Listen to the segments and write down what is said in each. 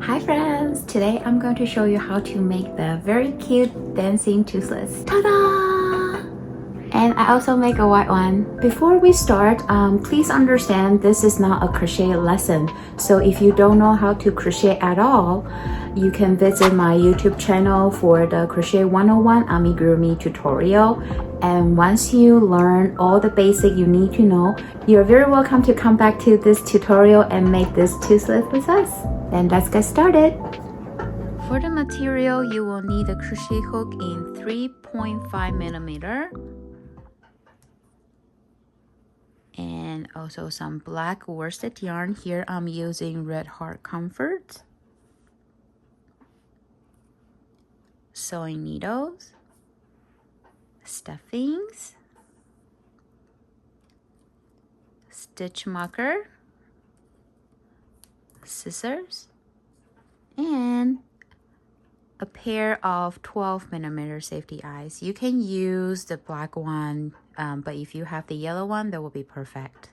Hi friends! Today I'm going to show you how to make the very cute dancing toothless. Ta-da! And I also make a white one. Before we start, please understand this is not a crochet lesson. So if you don't know how to crochet at all, you can visit my YouTube channel for the Crochet 101 Amigurumi tutorial. And once you learn all the basic you need to know, you're very welcome to come back to this tutorial and make this toothless with us. Then let's get started. For the material, you will need a crochet hook in 3.5 millimeter. And also some black worsted yarn. Here I'm using Red Heart Comfort, sewing needles, stuffings, stitch marker, scissors, and a pair of 12 millimeter safety eyes. You can use the black one, but if you have the yellow one, that will be perfect.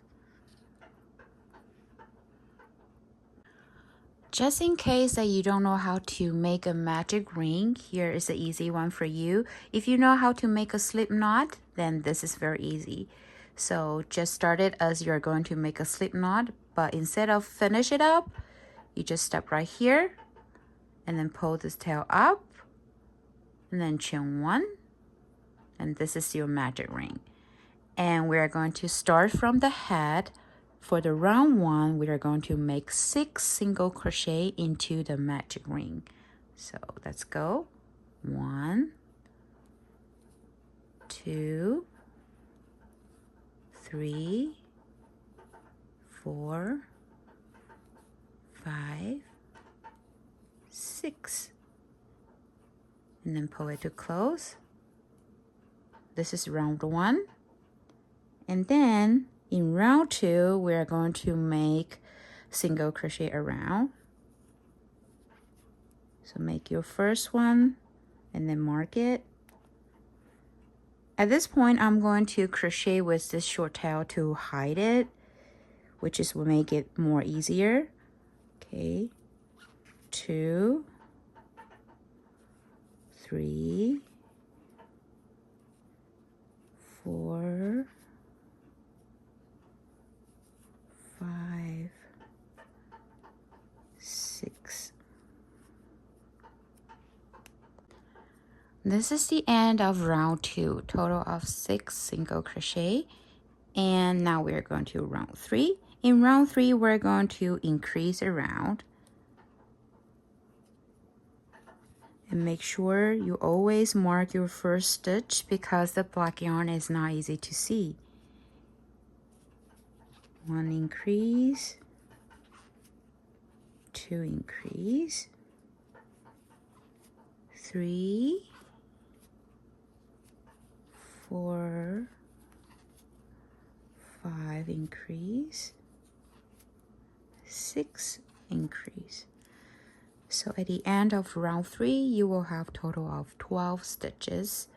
Just in case that you don't know how to make a magic ring, here is an easy one for you. If you know how to make a slip knot, then this is very easy. So just start it as you're going to make a slip knot, but instead of finish it up, you just step right here and then pull this tail up and then chain one, and this is your magic ring. And we're going to start from the head. For the round one, we are going to make 6 single crochet into the magic ring. So let's go. 1, 2, 3, 4, 5, 6. And then pull it to close. This is round 1. And then in round 2, we are going to make single crochet around. So make your first one and then mark it. At this point, I'm going to crochet with this short tail to hide it, which is will make it more easier. Okay, 2, 3, 4, 5, 6. This is the end of round 2, total of 6 single crochet. And now we're going to round 3. In round 3, we're going to increase around. And make sure you always mark your first stitch because the black yarn is not easy to see. 1 increase, 2 increase, 3, 4, 5 increase, 6 increase. So at the end of round 3, you will have total of 12 stitches.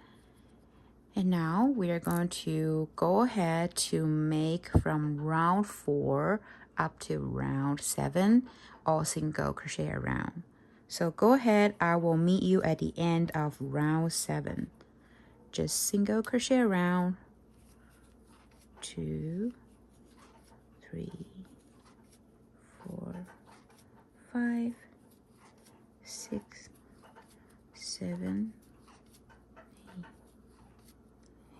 And now we are going to go ahead to make from round 4 up to round 7 all single crochet around. So go ahead, I will meet you at the end of round 7. Just single crochet around. 2, 3, 4, 5, 6, 7,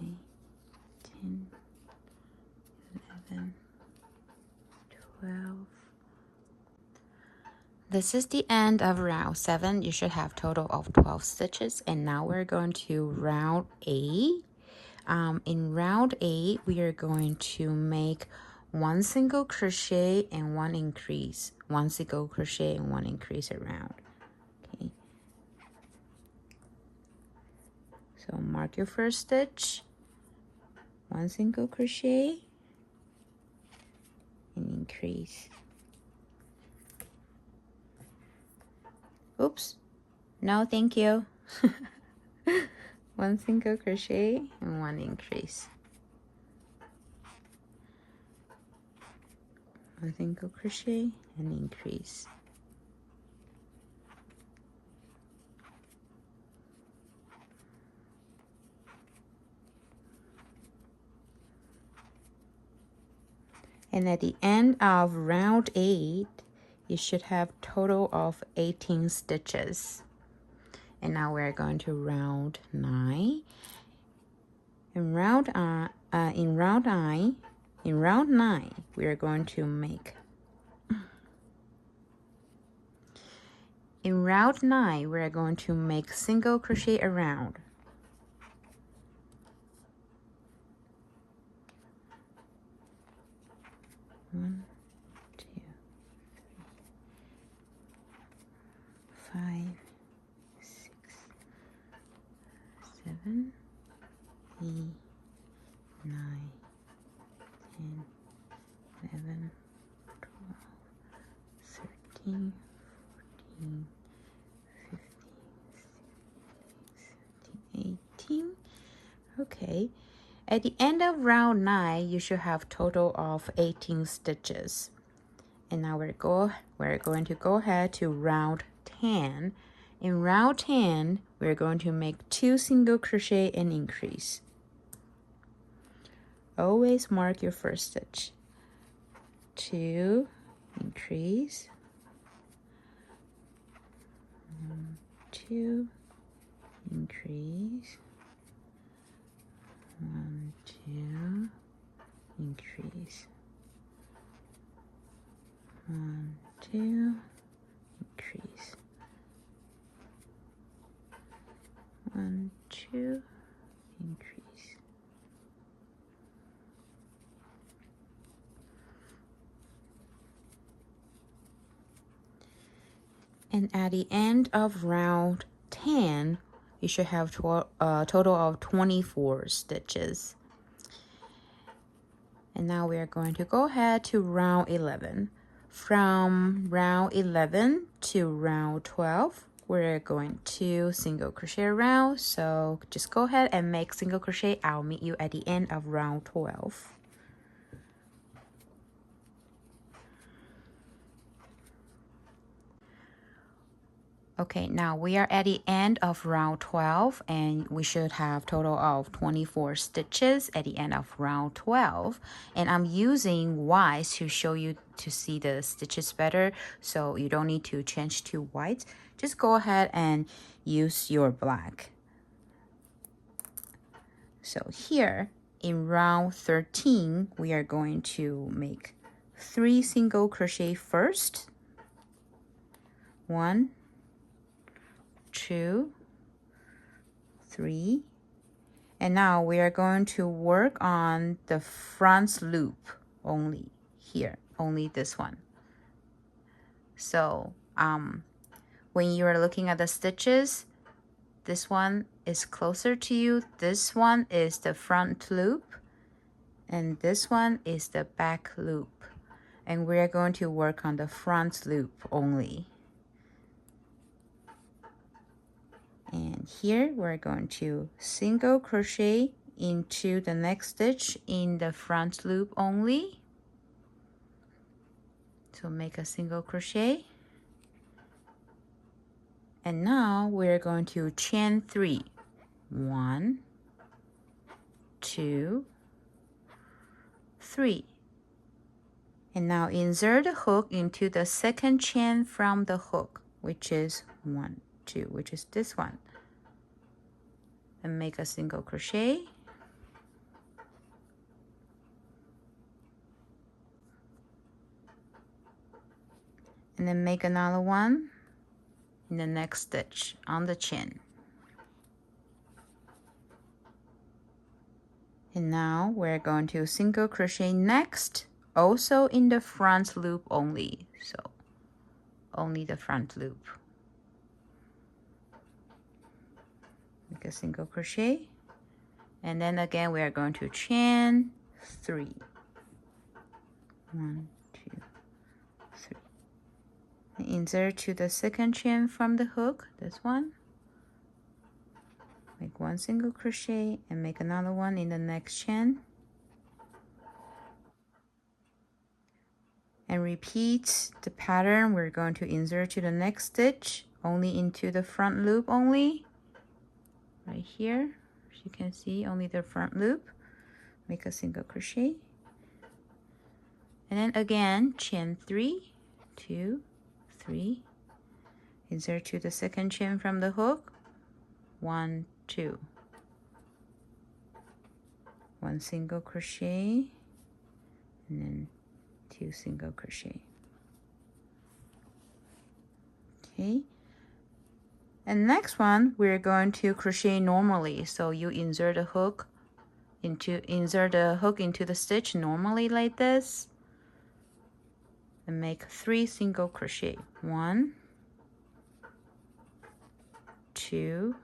8, 10, 11, 12. This is the end of round 7. You should have total of 12 stitches. And now we're going to round 8. In round 8, we are going to make 1 single crochet and 1 increase. 1 single crochet and 1 increase around. Okay. So mark your first stitch, 1 single crochet, and increase. Oops, no thank you. 1 single crochet and 1 increase. 1 single crochet and increase. And at the end of round 8, you should have total of 18 stitches. And now we're going to round 9. In round 9, we are going to make. In round 9, we are going to make single crochet around. One, 2, 3, 5, 6, 7, 8, 9, 10, 11, 12, 13, 14, 15, 16, 17, 18. Okay. At the end of round 9, you should have total of 18 stitches. And now we're going to go ahead to round 10. In round 10, we're going to make 2 single crochet and increase. Always mark your first stitch. 2, increase. 1, 2, increase. 1, 2, increase. 1, 2, increase. 1, 2, increase. And at the end of round 10, you should have a total of 24 stitches. And now we are going to go ahead to round 11. From round 11 to round 12, we're going to single crochet around. So just go ahead and make single crochet. I'll meet you at the end of round 12. Okay, now we are at the end of round 12 and we should have total of 24 stitches at the end of round 12. And I'm using white to show you to see the stitches better, so you don't need to change to white. Just go ahead and use your black. So here in round 13, we are going to make 3 single crochet first. 1, 2, 3, and now we are going to work on the front loop only here, only this one. So when you are looking at the stitches, this one is closer to you, this one is the front loop, and this one is the back loop, and we are going to work on the front loop only. And here we're going to single crochet into the next stitch in the front loop only. So make a single crochet. And now we're going to chain 3. 1, 2, 3. And now insert the hook into the second chain from the hook, which is 1, 2, which is this one, and make a single crochet. And then make another one in the next stitch on the chain. And now we're going to single crochet next, also in the front loop only, so only the front loop. Make a single crochet, and then again we are going to chain 3. 1, 2, 3. And insert to the second chain from the hook, this one. Make 1 single crochet and make another one in the next chain. And repeat the pattern. We're going to insert to the next stitch, only into the front loop only. Right here, as you can see, only the front loop. Make a single crochet. And then again, chain 3, 2, 3. Insert to the second chain from the hook, 1, 2. 1 single crochet, and then 2 single crochet. Okay. And next one, we're going to crochet normally. So you insert the hook into the stitch normally like this, and make 3 single crochet. 1, 2,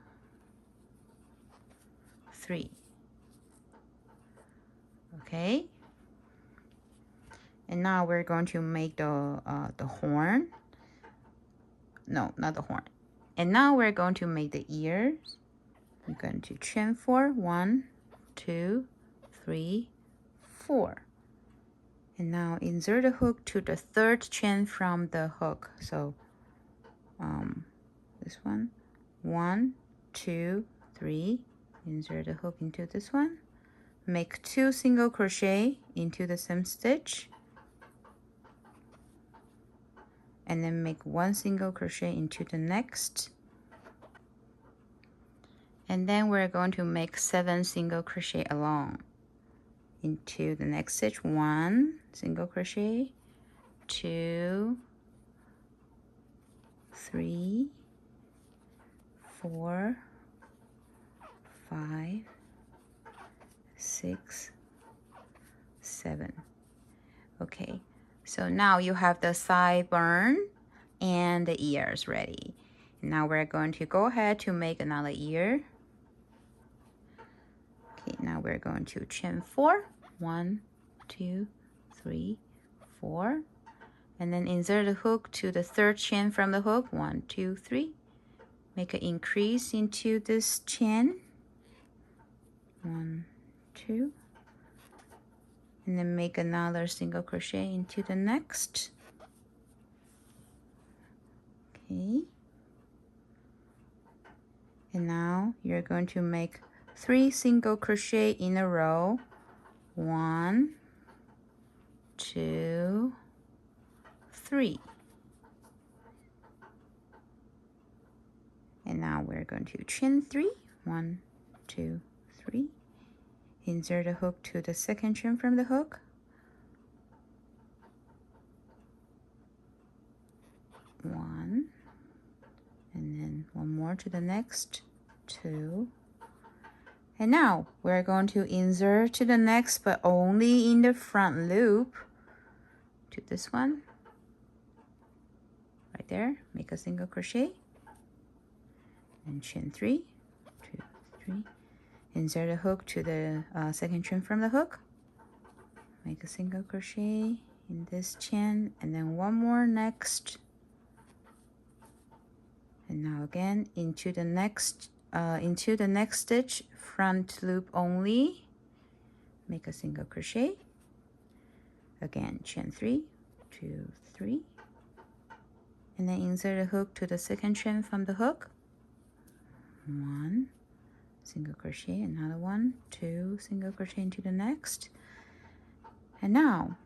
3. Okay. And now we're going to make the horn. No, not the horn. And now we're going to make the ears. I'm going to chain 4, 1, 2, 3, 4. And now insert the hook to the third chain from the hook. So this one, 1, 2, 3. Insert the hook into this one. Make 2 single crochet into the same stitch. And then make 1 single crochet into the next. And then we're going to make 7 single crochet along into the next stitch. 1 single crochet, 2, 3, 4, 5, 6, 7. Okay, so now you have the sideburn and the ears ready. Now we're going to go ahead to make another ear. Okay, now we're going to chain 4, 1, 2, 3, 4, and then insert the hook to the third chain from the hook. 1, 2, 3. Make an increase into this chain. 1, 2, and then make another single crochet into the next. Okay, and now you're going to make 3 single crochet in a row. 1, 2, 3. And now we're going to chain 3. 1, 2, 3. Insert the hook to the second chain from the hook. 1, and then 1 more to the next. 2. And now we're going to insert to the next, but only in the front loop, to this one right there. Make a single crochet and chain 3, 2, 3. Insert a hook to the second chain from the hook. Make a single crochet in this chain, and then 1 more next. And now again into the next stitch, front loop only. Make a single crochet. Again, chain 3, 2, 3. And then insert a hook to the second chain from the hook. 1 single crochet, another 1, 2 single crochet into the next. And now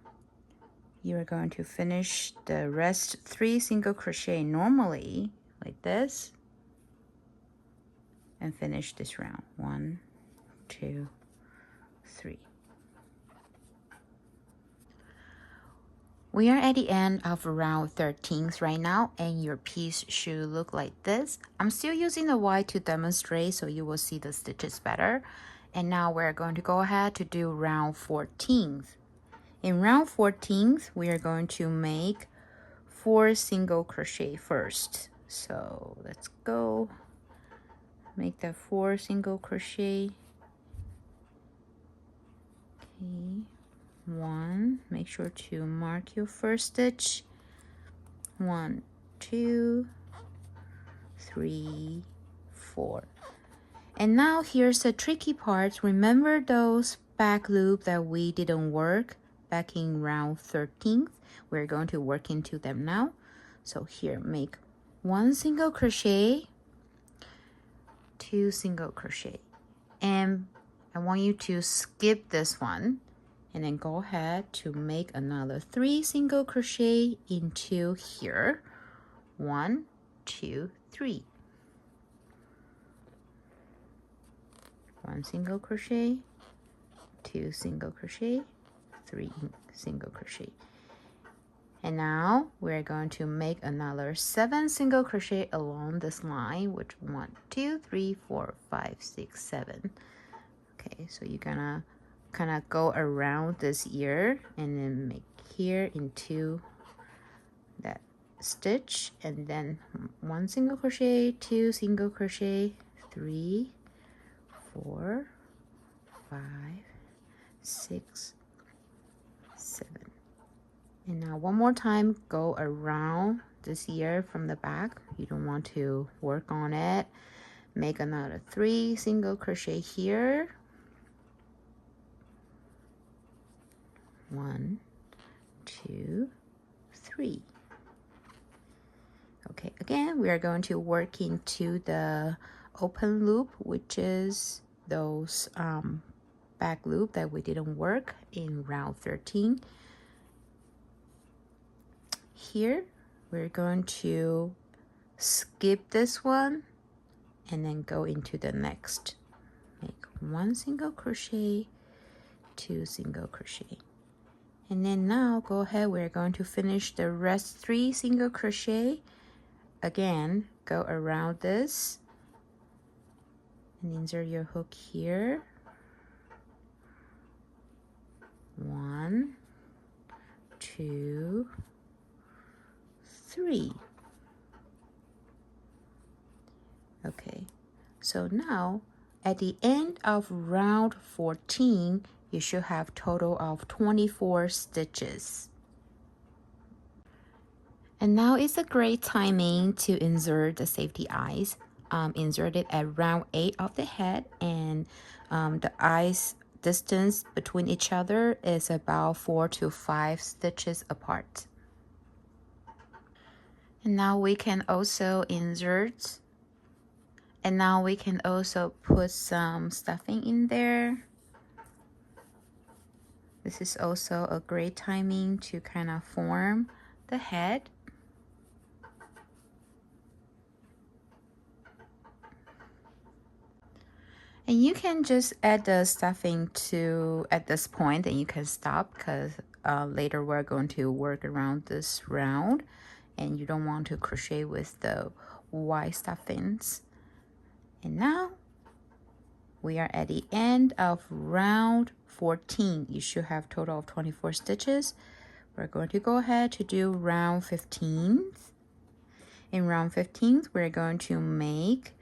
you are going to finish the rest 3 single crochet normally like this, and finish this round. 1, 2, 3. We are at the end of round 13 right now, and your piece should look like this. I'm still using the white to demonstrate so you will see the stitches better. And now we're going to go ahead to do round 14. In round 14, we are going to make 4 single crochet first. So let's go. Make that 4 single crochet. Okay. 1, make sure to mark your first stitch. 1, 2, 3, 4. And now here's the tricky part. Remember those back loop that we didn't work back in round 13? We're going to work into them now. So here, make 1 single crochet, 2 single crochet, and I want you to skip this one and then go ahead to make another 3 single crochet into here. 1, 2, 3. 1 single crochet, 2 single crochet, 3 single crochet. And now we're going to make another 7 single crochet along this line, which 1, 2, 3, 4, 5, 6, 7. Okay, so you're gonna kind of go around this ear and then make here into that stitch, and then 1 single crochet, 2 single crochet, 3, 4, 5, 6, 7. And now one more time, go around this ear from the back. You don't want to work on it. Make another 3 single crochet here. 1, 2, 3. Okay, again, we are going to work into the open loop, which is those back loop that we didn't work in round 13. Here, we're going to skip this one and then go into the next. Make 1 single crochet, 2 single crochet. And then now go ahead, we're going to finish the rest 3 single crochet. Again, go around this and insert your hook here. 1, 2, 3. Okay, so now at the end of round 14, you should have total of 24 stitches. And now is a great timing to insert the safety eyes. Insert it at round 8 of the head, and the eyes distance between each other is about 4 to 5 stitches apart. And now we can also insert, and now we can also put some stuffing in there. This is also a great timing to kind of form the head. And you can just add the stuffing to at this point, and you can stop because later we're going to work around this round, and you don't want to crochet with the white stuffings. And now we are at the end of round 14. You should have total of 24 stitches. We're going to go ahead to do round 15. In round 15, we're going to make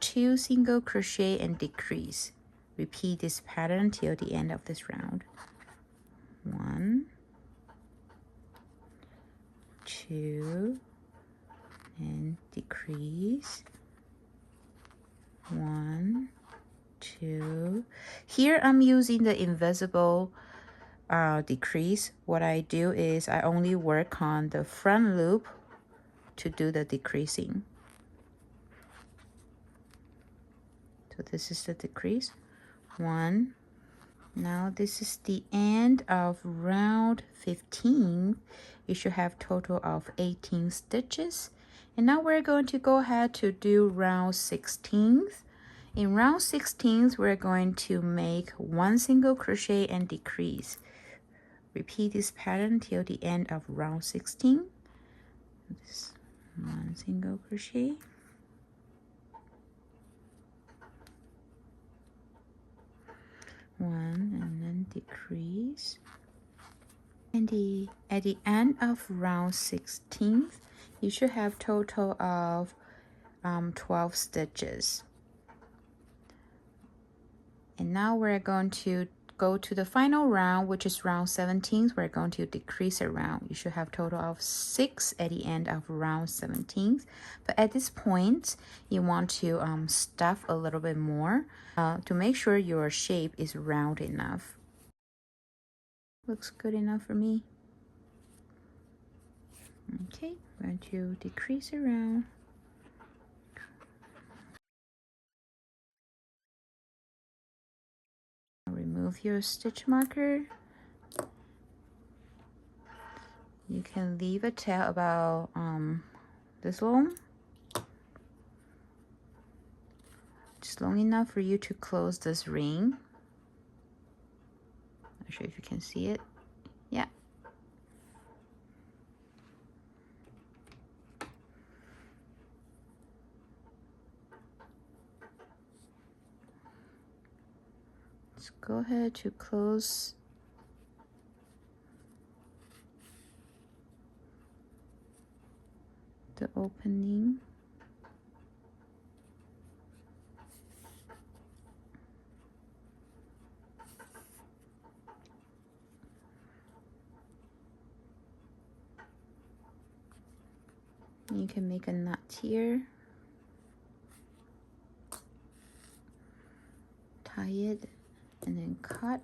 2 single crochet and decrease. Repeat this pattern till the end of this round. 1, 2, and decrease. 1, 2. Here I'm using the invisible decrease. What I do is I only work on the front loop to do the decreasing. So this is the decrease. 1. Now this is the end of round 15. You should have total of 18 stitches. And now we're going to go ahead to do round 16. In round 16, we're going to make 1 single crochet and decrease. Repeat this pattern till the end of round 16. This 1 single crochet. 1, and then decrease. And at the end of round 16, you should have total of 12 stitches. And now we're going to go to the final round, which is round 17. We're going to decrease a round. You should have total of 6 at the end of round 17. But at this point, you want to stuff a little bit more to make sure your shape is round enough. Looks good enough for me. Okay, I'm going to decrease around. Remove your stitch marker You can leave a tail about this long, just long enough for you to close this ring. Not sure if you can see it. Yeah. Let's go ahead to close the opening. You can make a knot here, tie it, and then cut,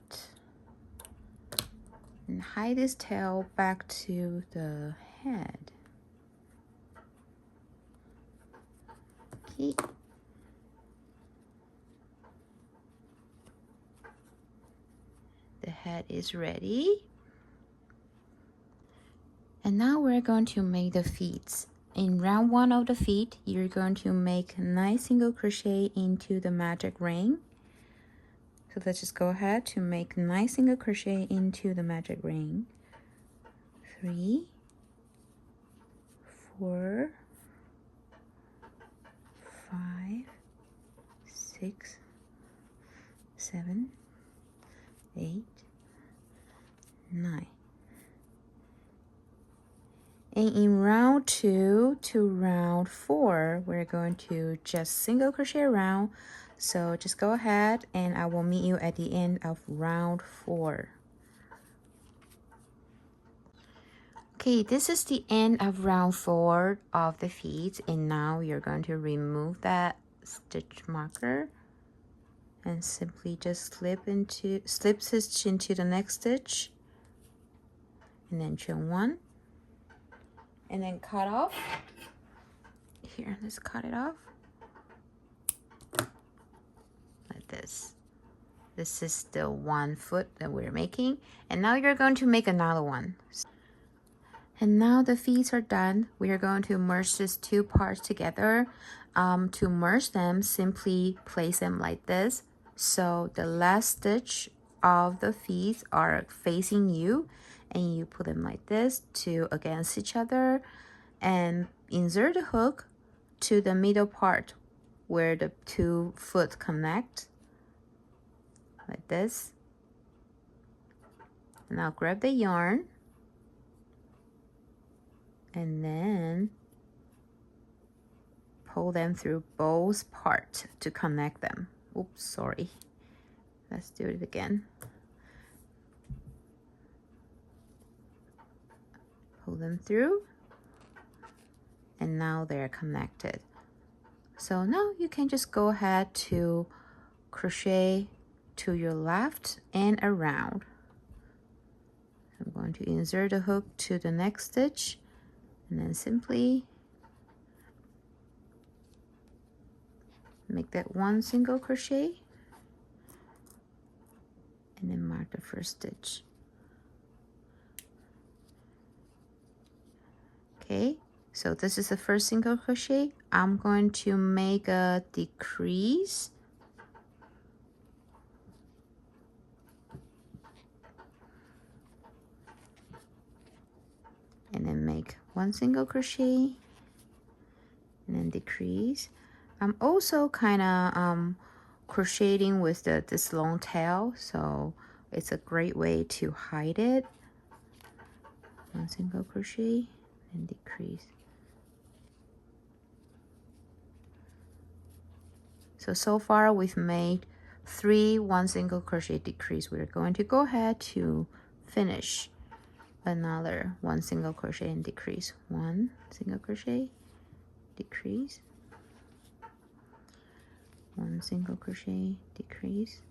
and hide this tail back to the head. Okay. The head is ready. And now we're going to make the feet. In round 1 of the feet, you're going to make 9 single crochet into the magic ring. So let's just go ahead to make 9 single crochet into the magic ring. 3, 4, 5, 6, 7, 8, 9. And in round 2 to round 4, we're going to just single crochet around. So just go ahead and I will meet you at the end of round 4. Okay, this is the end of round 4 of the feet, and now you're going to remove that stitch marker and simply just slip stitch into the next stitch, and then chain 1, and then cut off. Here, let's cut it off like this. This is the 1 foot that we're making, and now you're going to make another one. And now the feet are done. We are going to merge these 2 parts together. To merge them, simply place them like this. So the last stitch of the feet are facing you, and you put them like this to against each other, and insert the hook to the middle part where the 2 foot connect, like this. Now grab the yarn, and then pull them through both parts to connect them. Oops, sorry. Let's do it again. Pull them through, and now they're connected. So now you can just go ahead to crochet to your left and around. I'm going to insert the hook to the next stitch, and then simply make that 1 single crochet, and then mark the first stitch. Okay, so this is the first single crochet. I'm going to make a decrease, and then make 1 single crochet, and then decrease. I'm also kind of crocheting with this long tail, so it's a great way to hide it. 1 single crochet and decrease. So far we've made 3 1 single crochet decrease. We're going to go ahead to finish another 1 single crochet and decrease. 1 single crochet, decrease, 1 single crochet, decrease,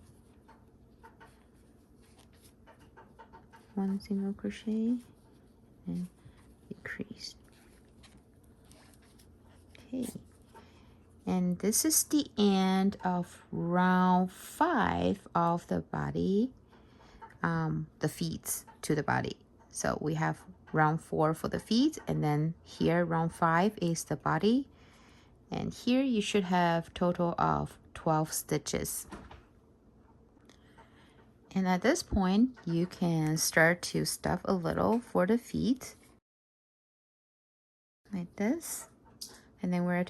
1 single crochet and decrease. Okay, and this is the end of round 5 of the body, the feet to the body. So we have round 4 for the feet, and then here round 5 is the body, and here you should have total of 12 stitches. And at this point you can start to stuff a little for the feet like this, and then we're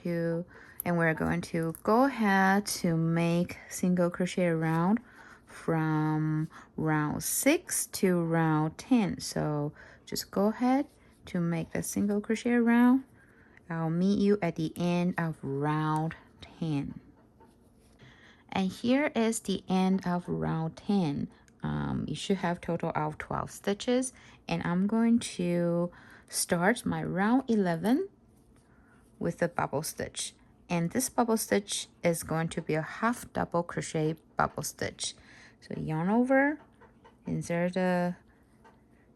going to go ahead to make single crochet around from round 6 to round 10. So just go ahead to make the single crochet around. I'll meet you at the end of round 10. And here is the end of round 10. You should have total of 12 stitches, and I'm going to start my round 11 with a bubble stitch, and this bubble stitch is going to be a half double crochet bubble stitch. So yarn over, insert the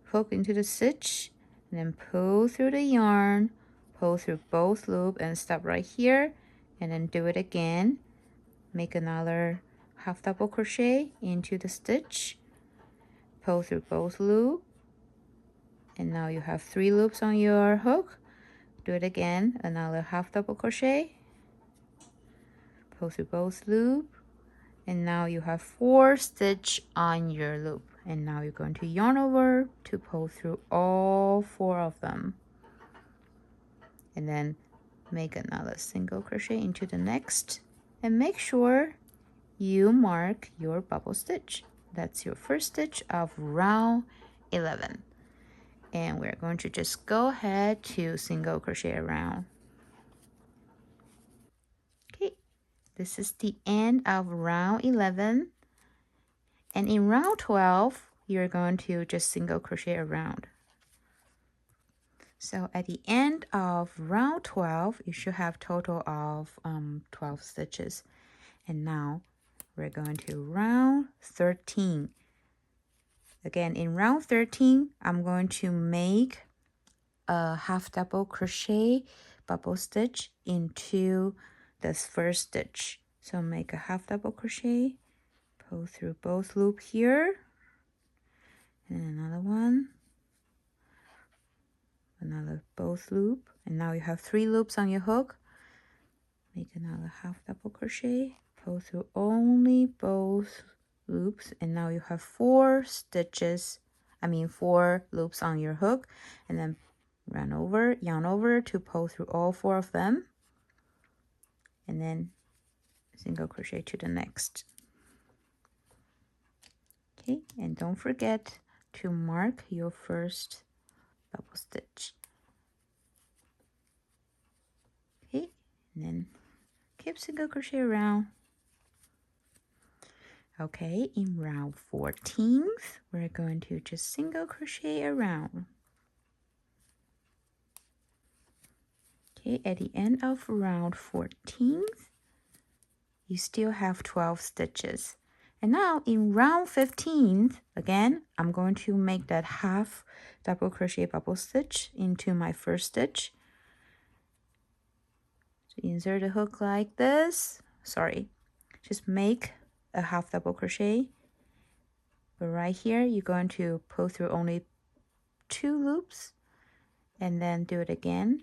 hook into the stitch, and then pull through the yarn, pull through both loop and stop right here, and then do it again. Make another half double crochet into the stitch, pull through both loop, and now you have 3 loops on your hook. Do it again, another half double crochet, pull through both loop, and now you have 4 stitch on your loop. And now you're going to yarn over to pull through all 4 of them, and then make another single crochet into the next, and make sure you mark your bubble stitch. That's your first stitch of round 11, and we're going to just go ahead to single crochet around. Okay, this is the end of round 11, and in round 12 you're going to just single crochet around. So at the end of round 12 you should have total of 12 stitches. And now we're going to round 13. Again, in round 13 I'm going to make a half double crochet bubble stitch into this first stitch. So make a half double crochet, pull through both loop here, and another one, another both loop, and now you have 3 loops on your hook. Make another half double crochet, pull through only both loops, and now you have 4 loops on your hook, and then yarn over to pull through all 4 of them, and then single crochet to the next. Okay, and don't forget to mark your first double stitch. Okay, and then keep single crochet around. Okay, in round 14th we're going to just single crochet around. Okay, at the end of round 14th you still have 12 stitches. And now in round 15th, again, I'm going to make that half double crochet bubble stitch into my first stitch. So insert the hook like this. Sorry, just make a half double crochet. But right here, you're going to pull through only 2 loops, and then do it again.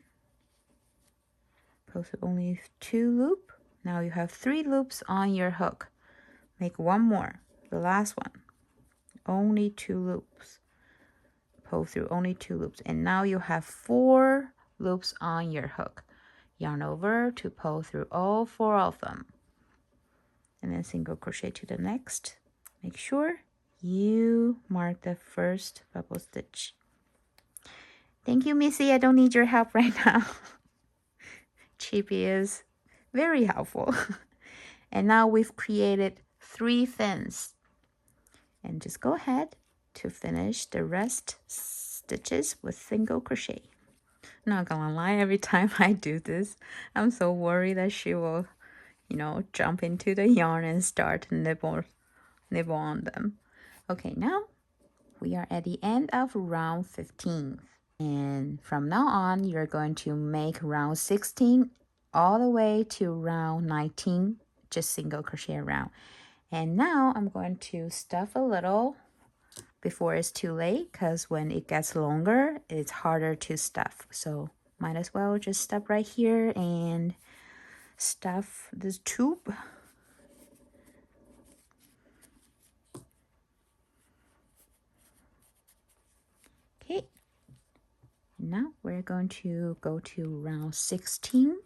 Pull through only 2 loops. Now you have 3 loops on your hook. Make 1 more, the last one, only 2 loops, pull through only 2 loops, and now you have 4 loops on your hook. Yarn over to pull through all 4 of them, and then single crochet to the next. Make sure you mark the first bubble stitch. Thank you, Missy, I don't need your help right now. Chippy is very helpful. And now we've created 3 fins, and just go ahead to finish the rest stitches with single crochet. Not gonna lie, every time I do this I'm so worried that she will, jump into the yarn and start to nibble on them. Okay, now we are at the end of round 15, and from now on you're going to make round 16 all the way to round 19, just single crochet around. And now I'm going to stuff a little before it's too late, because when it gets longer, it's harder to stuff. So might as well just stop right here and stuff this tube. Okay, now we're going to go to round 16.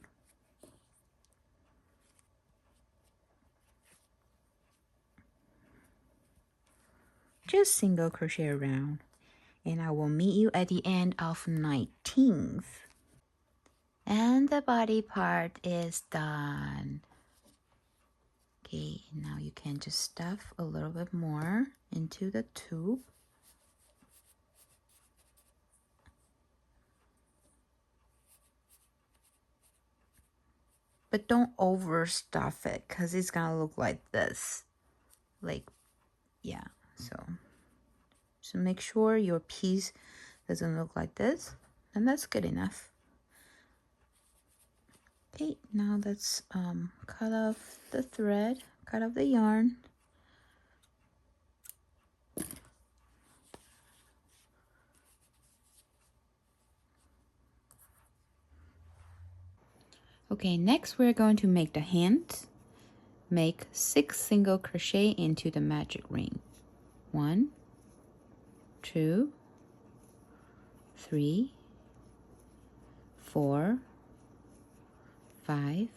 Just single crochet around, and I will meet you at the end of 19th. And the body part is done. Okay, now you can just stuff a little bit more into the tube. But don't overstuff it, because it's gonna look like this. Like, yeah, so make sure your piece doesn't look like this, and that's good enough. Okay, now let's cut off the thread, cut off the yarn. Okay, next we're going to make the hands. Make 6 single crochet into the magic ring. 1, 2, 3, 4, 5,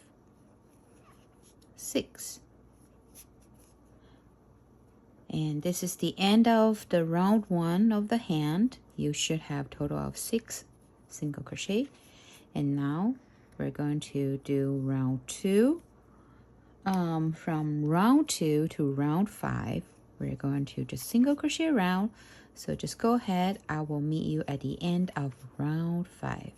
6. And this is the end of the round 1 of the hand. You should have total of 6 single crochet. And now we're going to do round 2. From round 2 to round 5, we're going to just single crochet around. So just go ahead. I will meet you at the end of round 5.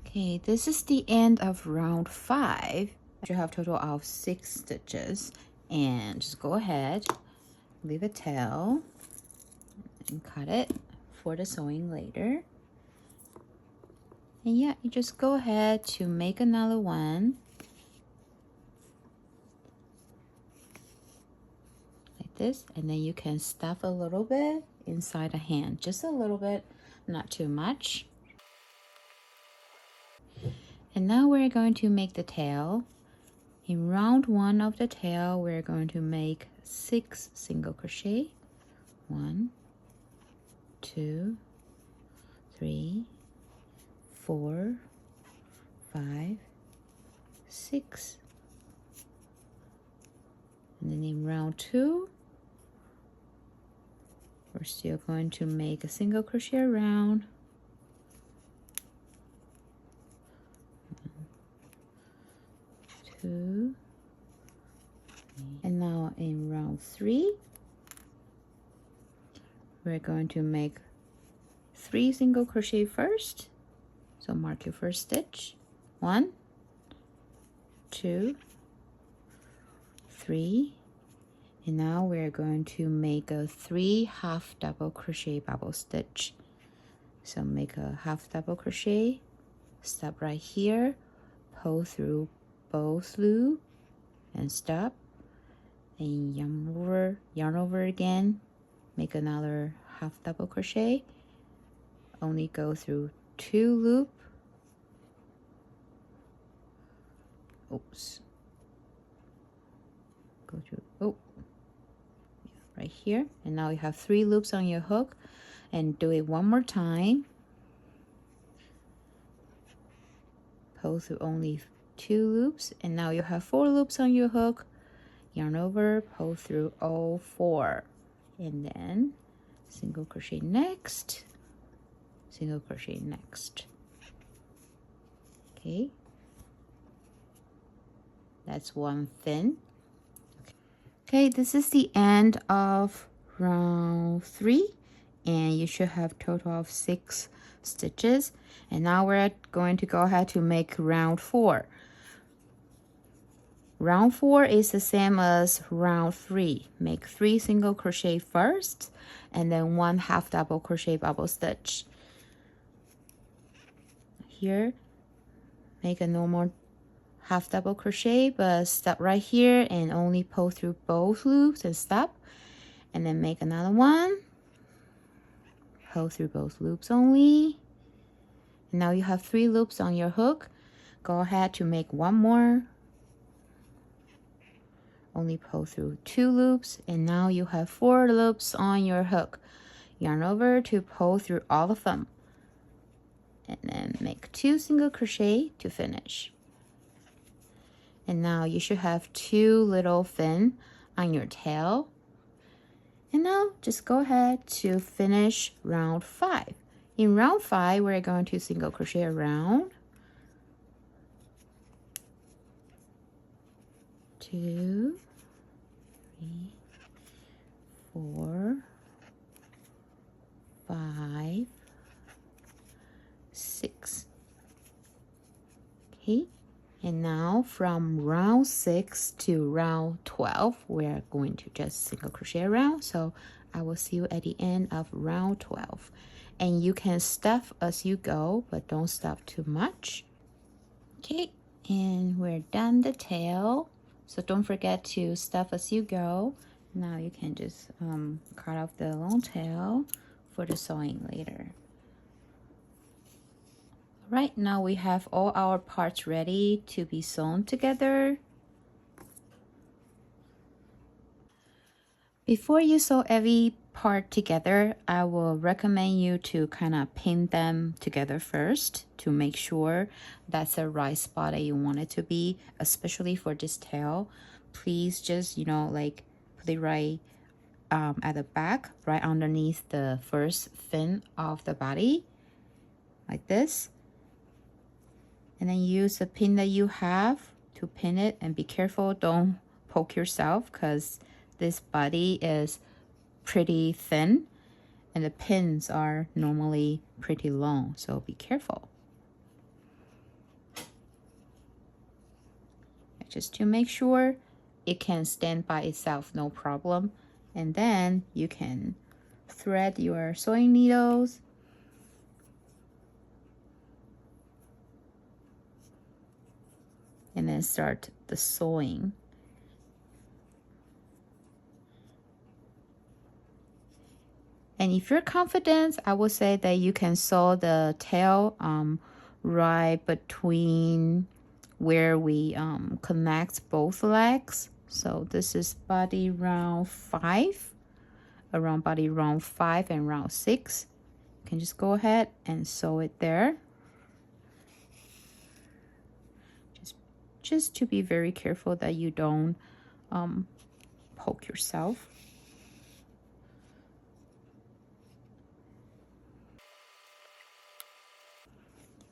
Okay, this is the end of round 5. You have total of 6 stitches, and just go ahead, leave a tail, and cut it for the sewing later. And yeah, you just go ahead to make another one. This, and then you can stuff a little bit inside the hand, just a little bit, not too much. And now we're going to make the tail. In round 1 of the tail, we're going to make 6 single crochet. 1, 2, 3, 4, 5, 6. And then in round 2, we're still going to make a single crochet around. 2. And now in round 3, we're going to make 3 single crochet first. So mark your first stitch. 1, 2, 3. And now we're going to make a 3 half double crochet bubble stitch. So make a half double crochet, stop right here, pull through both loop and stop, and yarn over again, make another half double crochet, only go through 2 loop. Oops. Go through, oh, right here, and now you have 3 loops on your hook, and do it one more time. Pull through only 2 loops, and now you have 4 loops on your hook. Yarn over, pull through all 4, and then single crochet next, single crochet next. Okay, that's one fin. Okay, this is the end of round 3, and you should have total of 6 stitches. And now we're going to go ahead to make round 4. Round 4 is the same as round 3. Make 3 single crochet first, and then 1 half double crochet bubble stitch. Here, make a normal half double crochet, but stop right here and only pull through both loops and stop. and then make another one, pull through both loops only. And now you have 3 loops on your hook. Go ahead to make one more, only pull through 2 loops, and now you have 4 loops on your hook. Yarn over to pull through all of them, and then make 2 single crochet to finish. And now you should have 2 little fin on your tail. And now just go ahead to finish round 5. In round 5, we're going to single crochet around, 2, 3, 4, 5, 6. Okay, and now from round 6 to round 12, we're going to just single crochet around. So I will see you at the end of round 12. And you can stuff as you go, but don't stuff too much. Okay, and we're done the tail. So don't forget to stuff as you go. Now you can just cut off the long tail for the sewing later. Right now we have all our parts ready to be sewn together. Before you sew every part together, I will recommend you to kind of pin them together first to make sure that's the right spot that you want it to be, especially for this tail. Please just, you know, like put it right at the back, right underneath the first fin of the body, like this. And then use the pin that you have to pin it, and be careful, don't poke yourself, because this body is pretty thin and the pins are normally pretty long, so be careful. Just to make sure it can stand by itself, no problem. And then you can thread your sewing needles. And then start the sewing. And if you're confident, I would say that you can sew the tail right between where we connect both legs. So this is body round 5, around body round 5 and round 6. You can just go ahead and sew it there. Just to be very careful that you don't poke yourself.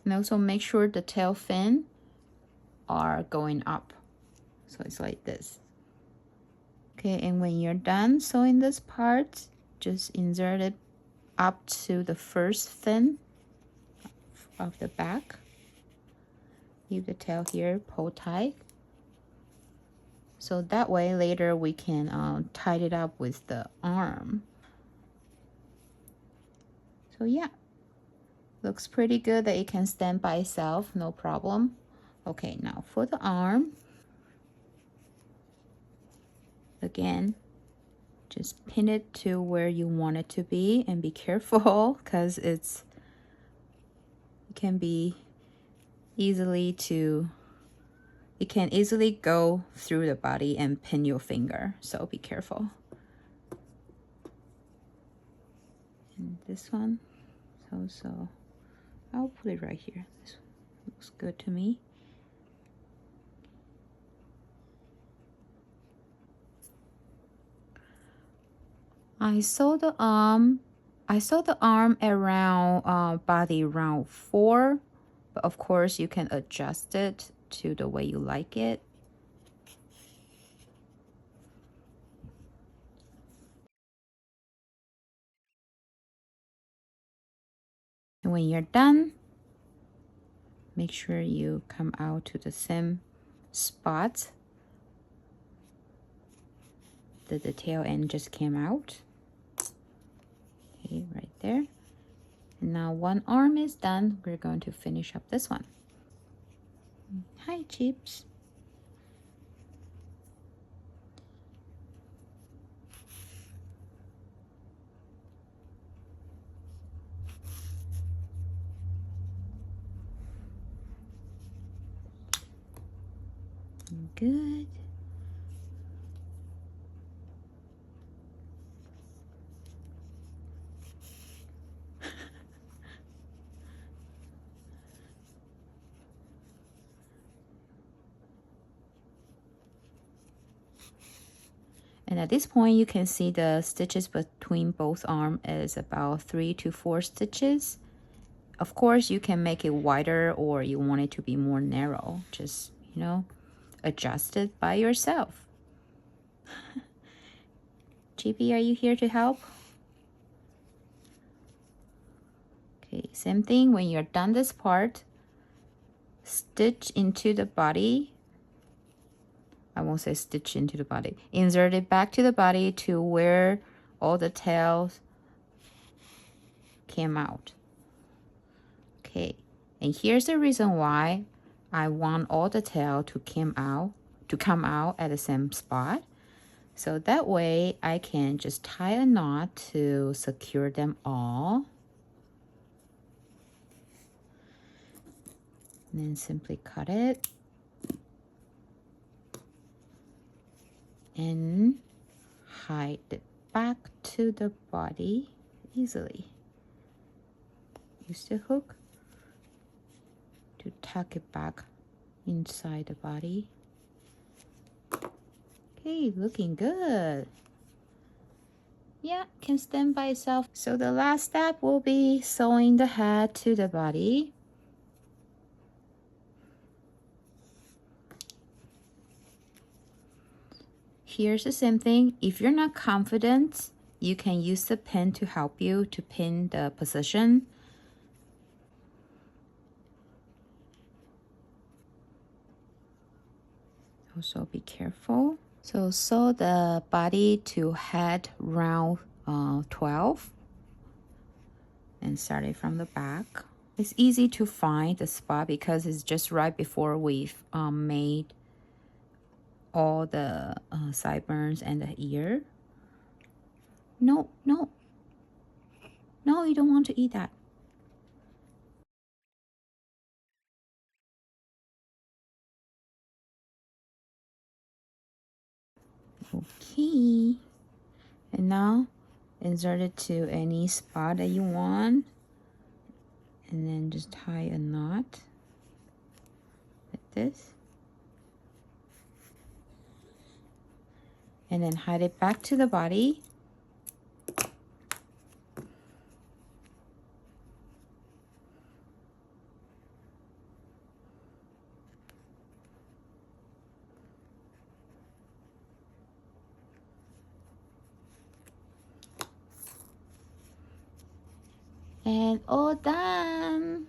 And also make sure the tail fin are going up. So it's like this. Okay, and when you're done sewing this part, just insert it up to the first fin of the back. Leave the tail here, pull tight. So that way later we can tie it up with the arm. So yeah, looks pretty good that it can stand by itself, no problem. Okay, now for the arm, again, just pin it to where you want it to be, and be careful because it can easily go through the body and pin your finger, so be careful. And this one, so I'll put it right here. This looks good to me. I sew the arm around body round 4, but of course you can adjust it to the way you like it. And when you're done, make sure you come out to the same spot that the tail end just came out. Okay, right there. And now one arm is done. We're going to finish up this one. Hi, Chips. Good. And at this point, you can see the stitches between both arms is about 3 to 4 stitches. Of course, you can make it wider or you want it to be more narrow. Just, you know, adjust it by yourself. GP, are you here to help? Okay, same thing. When you're done this part, stitch into the body. I won't say stitch into the body. Insert it back to the body to where all the tails came out. Okay, and here's the reason why I want all the tail to come out at the same spot. So that way I can just tie a knot to secure them all. And then simply cut it. And hide it back to the body easily. Use the hook to tuck it back inside the body. Okay, looking good. Yeah, can stand by itself. So the last step will be sewing the head to the body. Here's the same thing. If you're not confident, you can use the pin to help you to pin the position. Also be careful. So sew the body to head round 12 and start it from the back. It's easy to find the spot because it's just right before we've made all the sideburns and the ear. No, no, no, you don't want to eat that. Okay, and now insert it to any spot that you want, and then just tie a knot like this, and then hide it back to the body. And all done.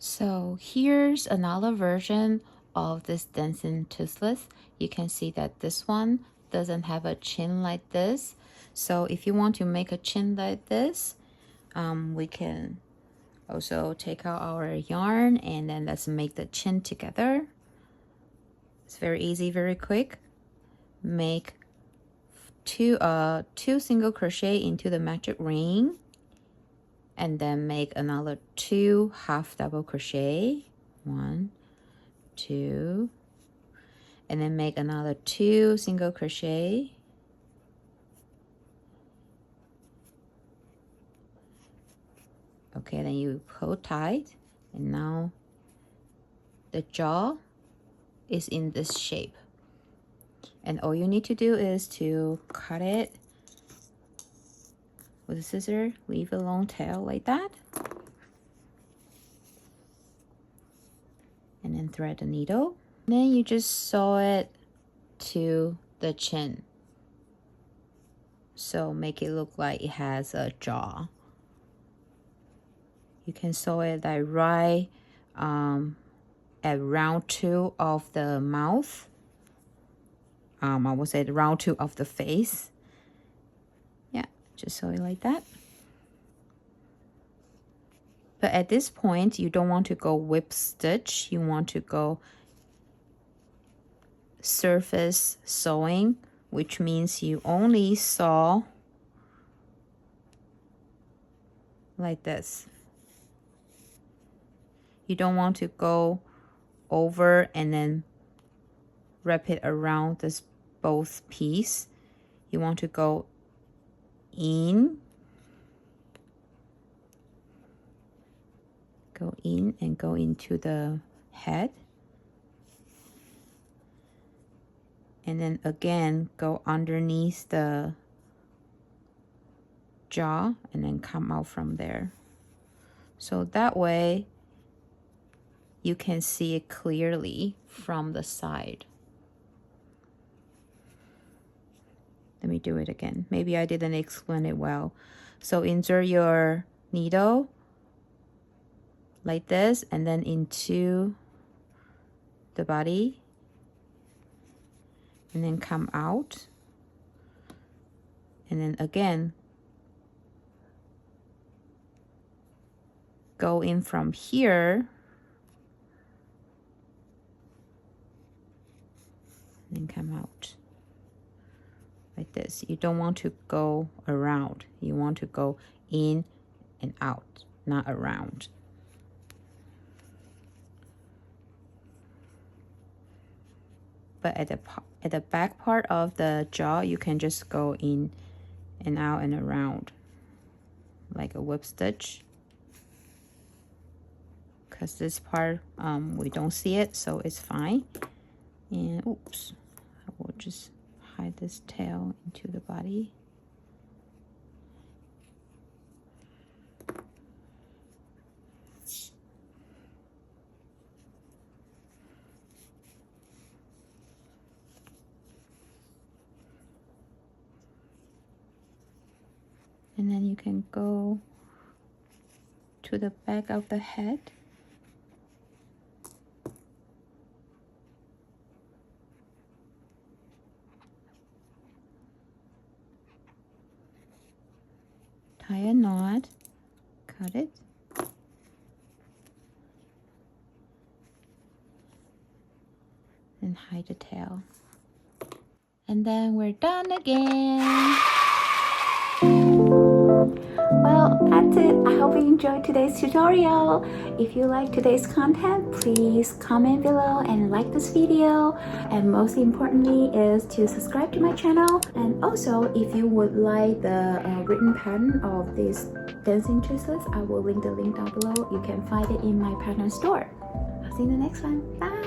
So here's another version of this dancing toothless. You can see that this one doesn't have a chin like this. So if you want to make a chin like this, we can also take out our yarn and then let's make the chin together. It's very easy, very quick. Make two single crochet into the magic ring, and then make another 2 half double crochet, 1, 2, and then make another 2 single crochet, okay, then you pull tight, and now the jaw is in this shape. And all you need to do is to cut it with a scissor, leave a long tail like that, and then thread the needle. And then you just sew it to the chin. So make it look like it has a jaw. You can sew it like right at round 2 of the mouth. I would say the round 2 of the face. Yeah, just sew it like that. But at this point, you don't want to go whip stitch. You want to go surface sewing, which means you only sew like this. You don't want to go over and then wrap it around this both piece. You want to go in and go into the head, and then again go underneath the jaw and then come out from there. So that way you can see it clearly from the side. Let me do it again. Maybe I didn't explain it well. So insert your needle like this and then into the body and then come out, and then again go in from here and come out like this. You don't want to go around, you want to go in and out, not around. But at the back part of the jaw, you can just go in and out and around like a whip stitch, because this part we don't see it, so it's fine. And oops, I will just hide this tail into the body. And then you can go to the back of the head. Tie a knot, cut it, and hide the tail. And then we're done again. Well, that's it. I hope you enjoyed today's tutorial. If you like today's content, please comment below and like this video. And most importantly is to subscribe to my channel. And also, if you would like the written pattern of this dancing toothless, I will link the link down below. You can find it in my pattern store. I'll see you in the next one. Bye!